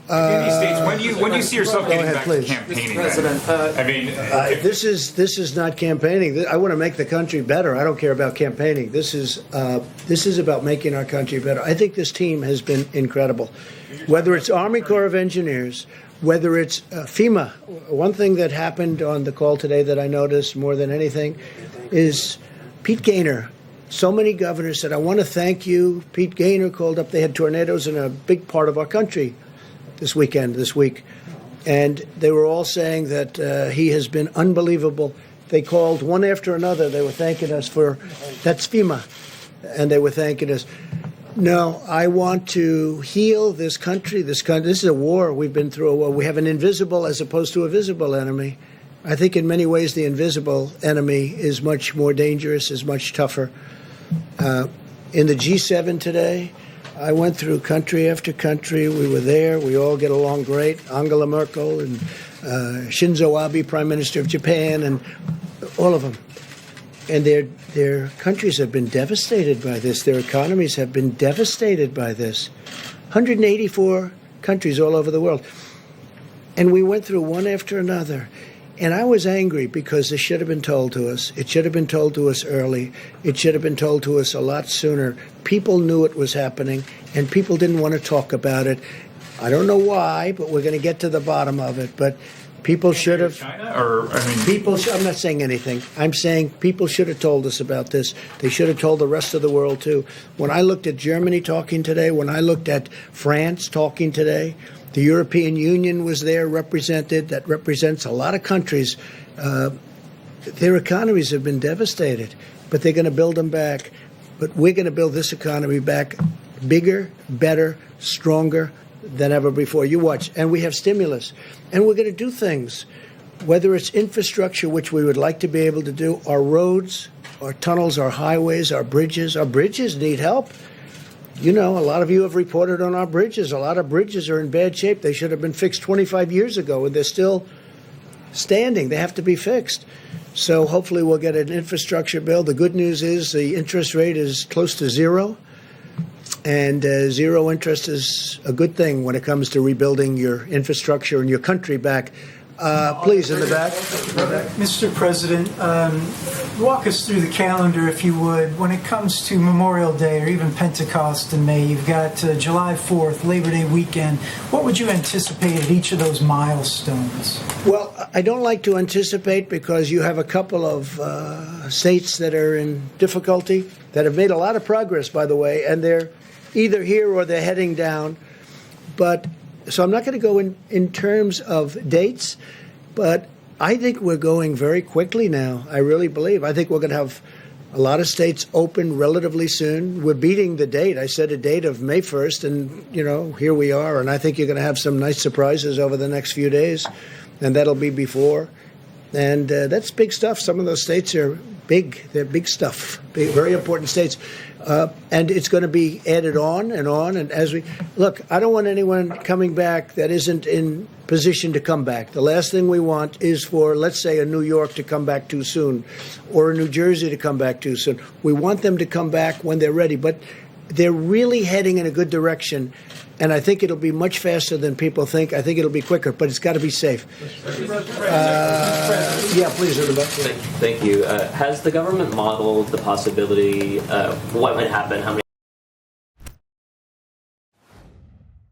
In these states, when do you see yourself getting back please. to campaigning? Mr. President, I mean, This is not campaigning. I want to make the country better. I don't care about campaigning. This is about making our country better. I think this team has been incredible. Whether it's Army Corps of Engineers, whether it's FEMA. One thing that happened on the call today that I noticed more than anything is Pete Gaynor. So many governors said, I want to thank you. Pete Gaynor called up. They had tornadoes in a big part of our country this week. And they were all saying that he has been unbelievable. They called one after another. They were thanking us for, that's FEMA. And they were thanking us. No, I want to heal this country. This is a war. We've been through a war. We have an invisible as opposed to a visible enemy. I think in many ways the invisible enemy is much more dangerous, is much tougher. In the G7 today, I went through country after country. We were there. We all get along great. Angela Merkel and Shinzo Abe, Prime Minister of Japan, and all of them. And their countries have been devastated by this. Their economies have been devastated by this. 184 countries all over the world. And we went through one after another. And I was angry because this should have been told to us. It should have been told to us early. It should have been told to us a lot sooner. People knew it was happening, and people didn't want to talk about it. I don't know why, but we're going to get to the bottom of it. But people should have. China, or I mean, I'm not saying anything. I'm saying people should have told us about this. They should have told the rest of the world too. When I looked at Germany talking today, when I looked at France talking today, the European Union was there represented. That represents a lot of countries. Their economies have been devastated, but they're going to build them back. But we're going to build this economy back bigger, better, stronger than ever before. You watch. And we have stimulus. And we're going to do things, whether it's infrastructure, which we would like to be able to do, our roads, our tunnels, our highways, our bridges. Our bridges need help. You know, a lot of you have reported on our bridges. A lot of bridges are in bad shape. They should have been fixed 25 years ago, and they're still standing. They have to be fixed. So hopefully we'll get an infrastructure bill. The good news is the interest rate is close to zero, and zero interest is a good thing when it comes to rebuilding your infrastructure and your country back. Please, in the back. Mr. President, walk us through the calendar, if you would. When it comes to Memorial Day or even Pentecost in May, you've got July 4th, Labor Day weekend. What would you anticipate at each of those milestones? Well, I don't like to anticipate because you have a couple of states that are in difficulty, that have made a lot of progress, by the way, and they're either here or they're heading down. But so I'm not going to go in terms of dates, but I think we're going very quickly now. I really believe. I think we're going to have a lot of states open relatively soon. We're beating the date. I said a date of May 1st, and, you know, here we are. And I think you're going to have some nice surprises over the next few days, and that'll be before. And that's big stuff. Some of those states are big. They're big stuff, big, very important states. And it's going to be added on. And as we look, I don't want anyone coming back that isn't in position to come back. The last thing we want is for, let's say, a New York to come back too soon or a New Jersey to come back too soon. We want them to come back when they're ready. But they're really heading in a good direction. And I think it'll be much faster than people think. I think it'll be quicker, but it's got to be safe. Yeah, please, Elizabeth. Thank you. Has the government modeled the possibility what might happen? How many